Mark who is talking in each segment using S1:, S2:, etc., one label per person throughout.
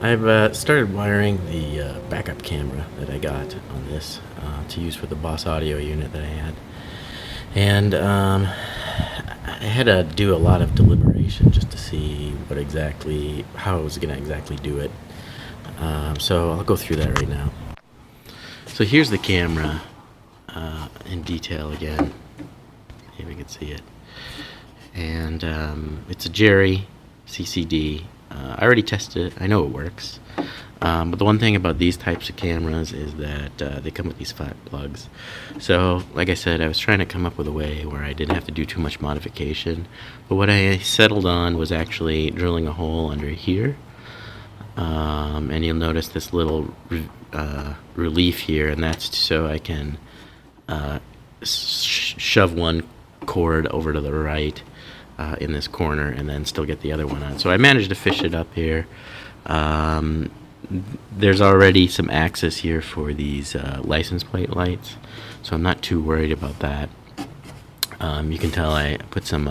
S1: I've started wiring the backup camera that I got on this to use for the BOSS audio unit that I had. And I had to do a lot of deliberation just to see how I was going to exactly do it. So I'll go through that right now. So here's the camera in detail again. Maybe you can see it. And it's a GERI CCD. I already tested it. I know it works. But the one thing about these types of cameras is that they come with these flat plugs. So, like I said, I was trying to come up with a way where I didn't have to do too much modification. But what I settled on was actually drilling a hole under here. And you'll notice this little relief here, and that's so I can shove one cord over to the right in this corner and then still get the other one on. So I managed to fish it up here. There's already some access here for these license plate lights, so I'm not too worried about that. You can tell I put some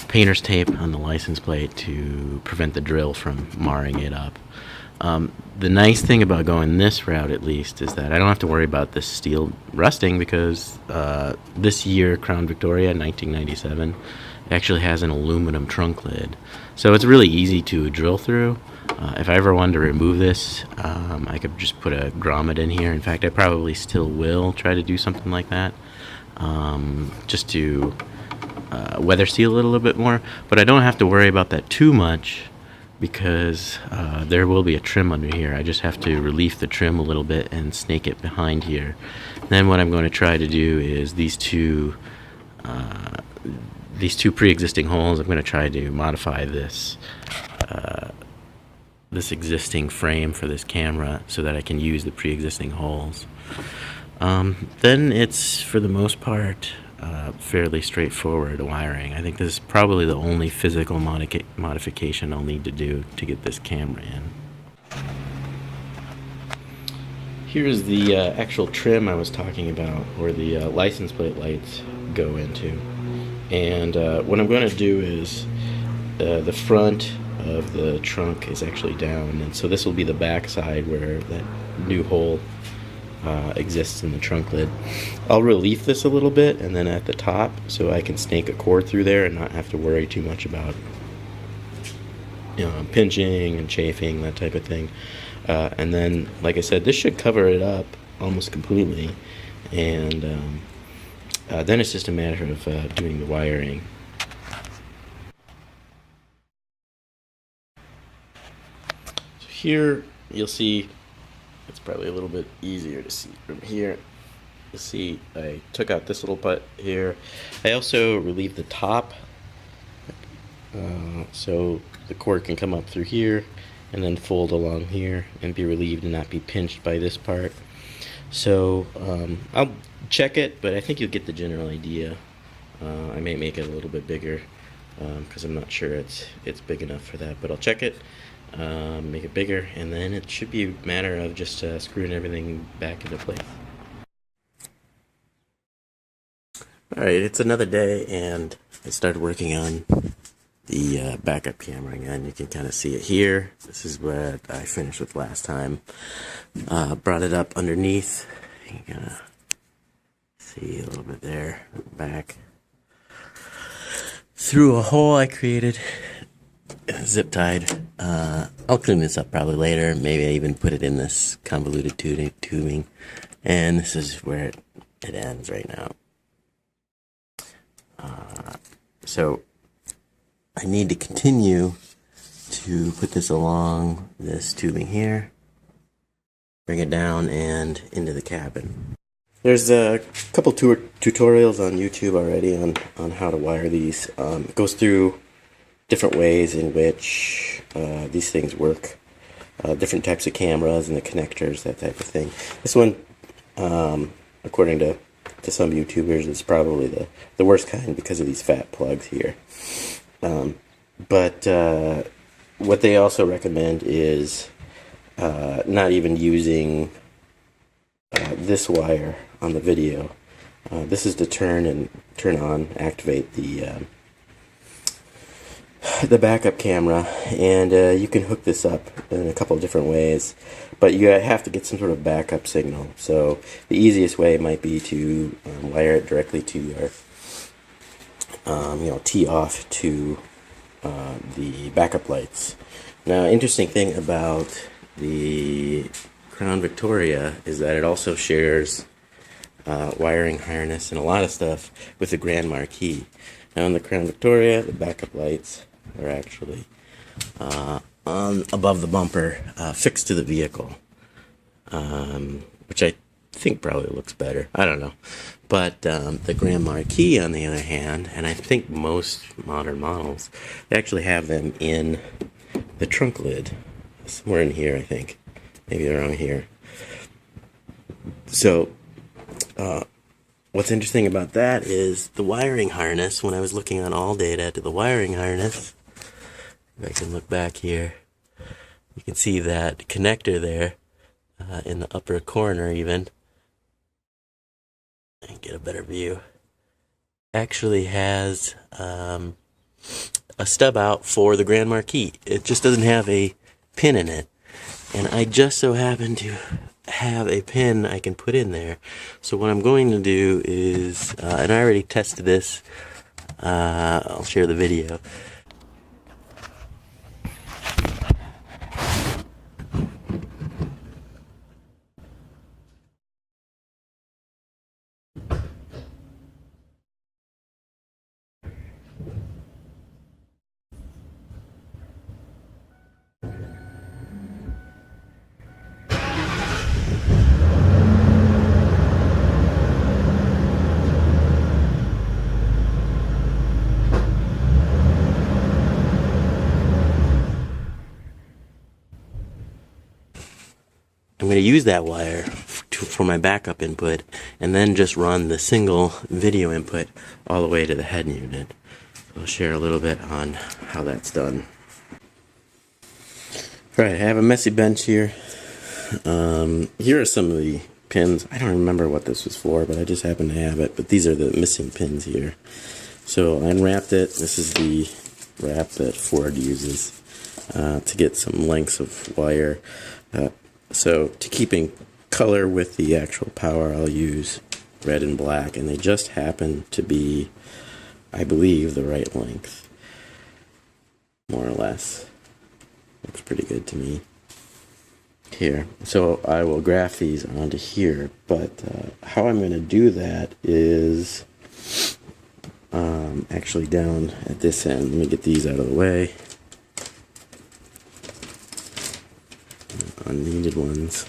S1: painter's tape on the license plate to prevent the drill from marring it up. The nice thing about going this route, at least, is that I don't have to worry about this steel rusting, because this year Crown Victoria 1997 actually has an aluminum trunk lid, so it's really easy to drill through. If I ever wanted to remove this, I could just put a grommet in here. In fact, I probably still will try to do something like that, just to weather seal it a little bit more. But I don't have to worry about that too much, because there will be a trim under here. I just have to relieve the trim a little bit and snake it behind here. Then what I'm going to try to do is these two pre-existing holes, I'm going to try to modify this existing frame for this camera so that I can use the pre-existing holes. Then it's, for the most part, fairly straightforward wiring. I think this is probably the only physical modification I'll need to do to get this camera in. Here's the actual trim I was talking about, where the license plate lights go into. And what I'm going to do is the front of the trunk is actually down, and so this will be the back side where that new hole exists in the trunk lid. I'll relief this a little bit, and then at the top, so I can snake a cord through there and not have to worry too much about pinching and chafing, that type of thing. And then, like I said, this should cover it up almost completely, and then it's just a matter of doing the wiring. So here you'll see, it's probably a little bit easier to see from here. You'll see I took out this little butt here. I also relieved the top, so the cord can come up through here and then fold along here and be relieved and not be pinched by this part. So I'll check it, but I think you'll get the general idea. I may make it a little bit bigger because I'm not sure it's big enough for that, but I'll check it, make it bigger, and then it should be a matter of just screwing everything back into place. Alright, it's another day, and I started working on the backup camera again. You can kind of see it here. This is what I finished with last time. Brought it up underneath. You can see a little bit there, back. Through a hole I created, zip tied. I'll clean this up probably later. Maybe I even put it in this convoluted tubing. And this is where it ends right now. So I need to continue to put this along this tubing here, bring it down and into the cabin. There's a couple tutorials on YouTube already on how to wire these. It goes through different ways in which these things work, different types of cameras and the connectors, that type of thing. This one, according to some YouTubers, is probably the worst kind because of these fat plugs here. But what they also recommend is not even using this wire on the video. This is to turn on, activate the the backup camera, and you can hook this up in a couple of different ways, but you have to get some sort of backup signal. So the easiest way might be to wire it directly to your tee off to the backup lights. Now, interesting thing about the Crown Victoria is that it also shares wiring harness and a lot of stuff with the Grand Marquis. Now, in the Crown Victoria, the backup lights are actually on above the bumper, fixed to the vehicle, which I think probably looks better. I don't know. But the Grand Marquis, on the other hand, and I think most modern models, they actually have them in the trunk lid. Somewhere in here, I think. Maybe around here. So, what's interesting about that is the wiring harness. When I was looking on all data to the wiring harness, if I can look back here, you can see that connector there in the upper corner even. And get a better view. Actually has a stub out for the Grand Marquis. It just doesn't have a pin in it. And I just so happen to have a pin I can put in there. So what I'm going to do is, and I already tested this, I'll share the video. I'm going to use that wire for my backup input and then just run the single video input all the way to the head unit. I'll share a little bit on how that's done. Alright, I have a messy bench here. Here are some of the pins. I don't remember what this was for, but I just happen to have it. But these are the missing pins here. So I unwrapped it. This is the wrap that Ford uses to get some lengths of wire. So to keep in color with the actual power, I'll use red and black, and they just happen to be, I believe, the right length, more or less. Looks pretty good to me. Here, so I will graph these onto here, but how I'm going to do that is actually down at this end. Let me get these out of the way. Unneeded ones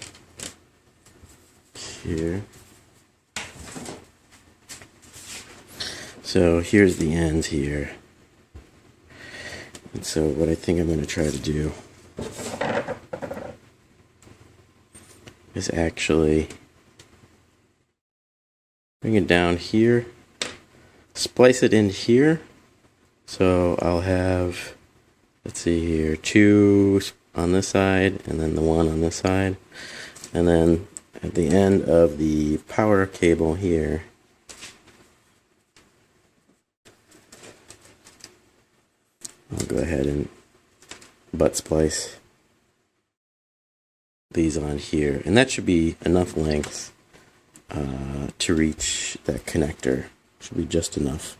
S1: here. So here's the ends here. And so what I think I'm going to try to do is actually bring it down here, splice it in here. So I'll have, let's see here, two on this side and then the one on this side, and then at the end of the power cable here, I'll go ahead and butt splice these on here, and that should be enough length to reach that connector. Should be just enough.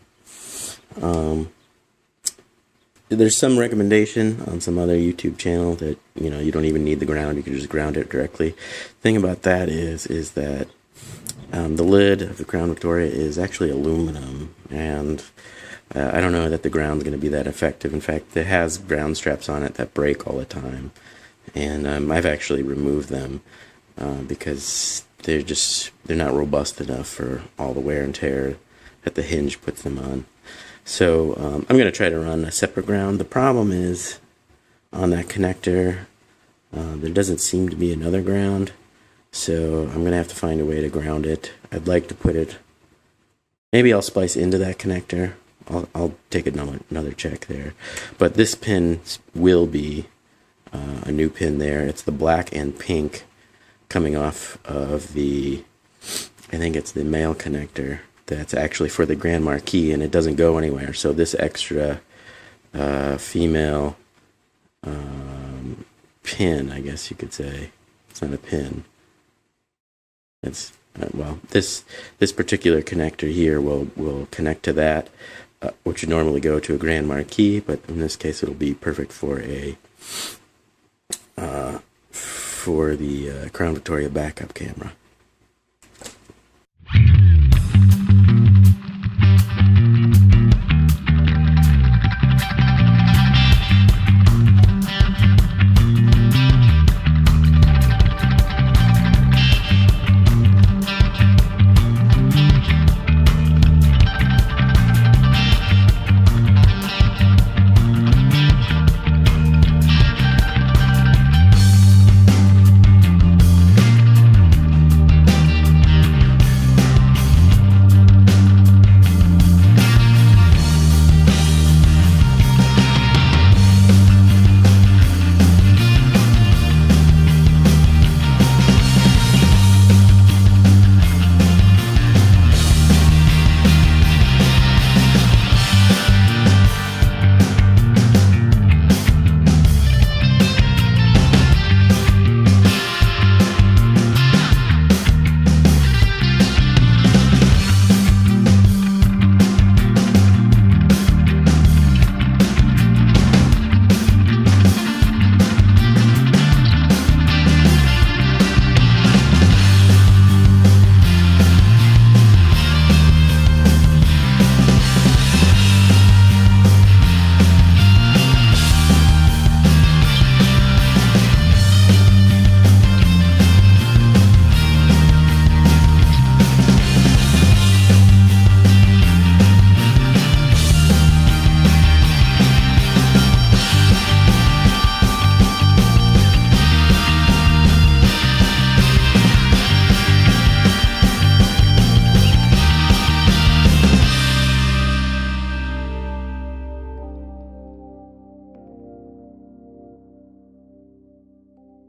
S1: There's some recommendation on some other YouTube channel that you don't even need the ground, you can just ground it directly. Thing about that is that the lid of the Crown Victoria is actually aluminum, and I don't know that the ground's going to be that effective. In fact, it has ground straps on it that break all the time, and I've actually removed them because they're not robust enough for all the wear and tear that the hinge puts them on. So I'm going to try to run a separate ground. The problem is on that connector there doesn't seem to be another ground, so I'm going to have to find a way to ground it. I'd like to put it, maybe I'll splice into that connector. I'll take another check there. But this pin will be a new pin there. It's the black and pink coming off of the, I think it's the male connector. That's actually for the Grand Marquis, and it doesn't go anywhere. So this extra female pin, I guess you could say. It's not a pin. It's well, this particular connector here will connect to that, which would normally go to a Grand Marquis, but in this case it'll be perfect for a for the Crown Victoria backup camera.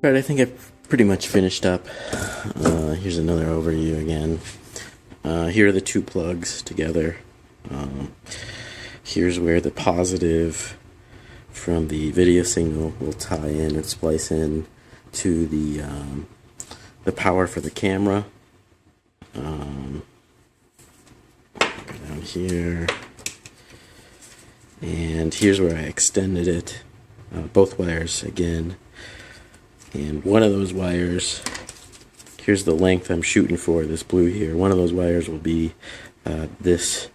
S1: Alright, I think I've pretty much finished up. Here's another overview again. Here are the two plugs together. Here's where the positive from the video signal will tie in and splice in to the power for the camera. Down here. And here's where I extended it. Both wires again. And one of those wires, here's the length I'm shooting for, this blue here. One of those wires will be this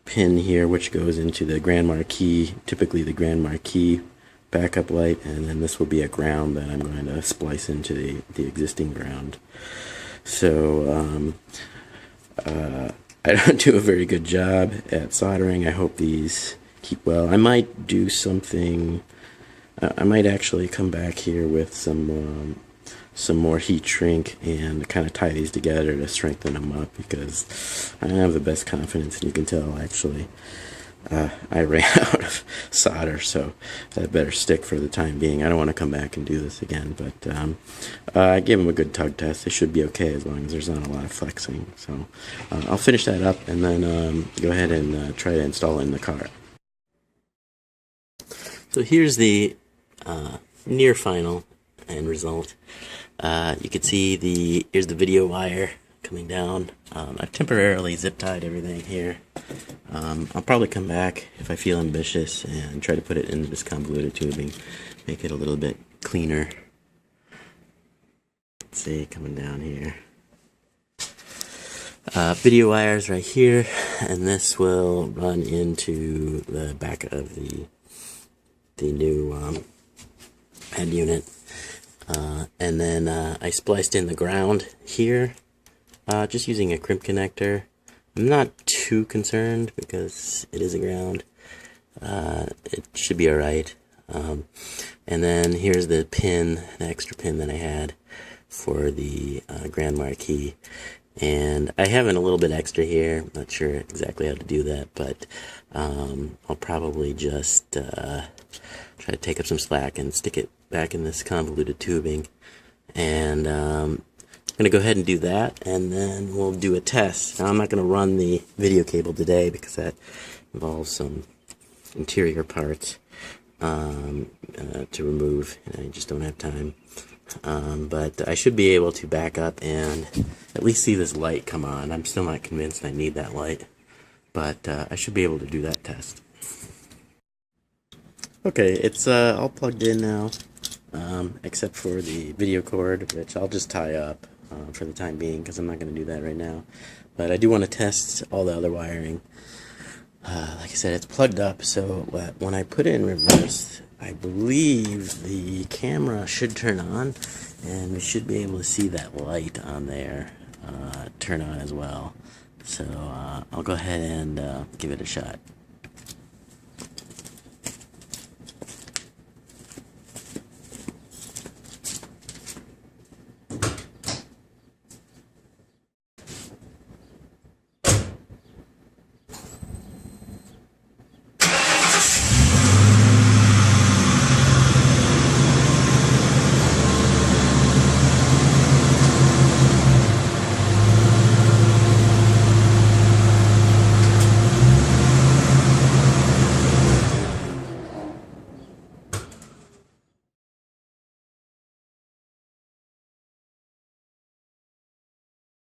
S1: pin here, which goes into the Grand Marquis, typically the Grand Marquis backup light, and then this will be a ground that I'm going to splice into the existing ground. So I don't do a very good job at soldering. I hope these keep well. I might do something. I might actually come back here with some more heat shrink and kind of tie these together to strengthen them up, because I don't have the best confidence, and you can tell actually I ran out of solder, so that better stick for the time being. I don't want to come back and do this again, but I gave them a good tug test. They should be okay as long as there's not a lot of flexing. So I'll finish that up and then go ahead and try to install it in the car. So here's the near final end result. You can see here's the video wire coming down. I've temporarily zip tied everything here. I'll probably come back if I feel ambitious and try to put it into this convoluted tubing, make it a little bit cleaner. Let's see, coming down here. Video wires right here, and this will run into the back of the new head unit, and then I spliced in the ground here, just using a crimp connector. I'm not too concerned because it is a ground. It should be alright. And then here's the pin, the extra pin that I had for the Grand Marquis. And I have a little bit extra here. I'm not sure exactly how to do that, but I'll probably just try to take up some slack and stick it back in this convoluted tubing. And I'm going to go ahead and do that, and then we'll do a test. Now, I'm not going to run the video cable today because that involves some interior parts to remove, and I just don't have time. But I should be able to back up and at least see this light come on. I'm still not convinced I need that light, but I should be able to do that test. Okay, it's all plugged in now, except for the video cord, which I'll just tie up for the time being because I'm not going to do that right now. But I do want to test all the other wiring. Like I said, it's plugged up, so when I put it in reverse, I believe the camera should turn on, and we should be able to see that light on there turn on as well. So I'll go ahead and give it a shot.